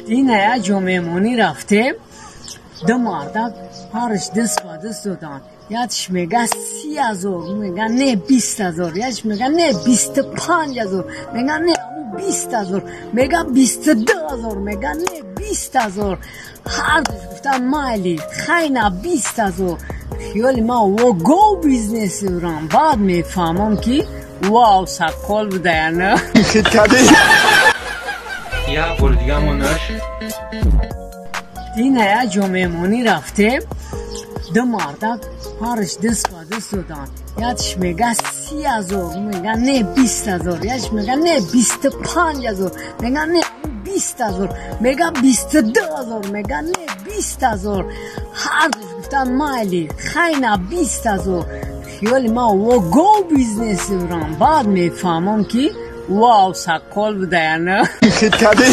اینه یه جا مهمونی رفتیم، دو مردک پرش دست با دست دادن. یادش میگه 30,000، میگه نه 20,000، یادش میگه نه 25,000، میگه نه 20,000، میگه 22,000، میگه نه 20,000. هر دوش گفتم مالی خیلی 20,000. خیال ما و گو بیزنس برم، بعد میفهمم که واو سکال بوده یا نه. خیلی کده یا بور دیگه منش اینه یه جا مهمونی رفتیم، دو مردک پرش دست با دست دادن. یادش میگه 30,000، میگه نه 20,000، یادش میگه نه 25,000، میگه نه 20,000، میگه 22,000، میگه نه 20,000. هر دوش گفتم مالی خیلی 20,000. خیال ما و گو بیزنس برم، بعد میفهمم که واو سکال بوده یا نه. خیلی کده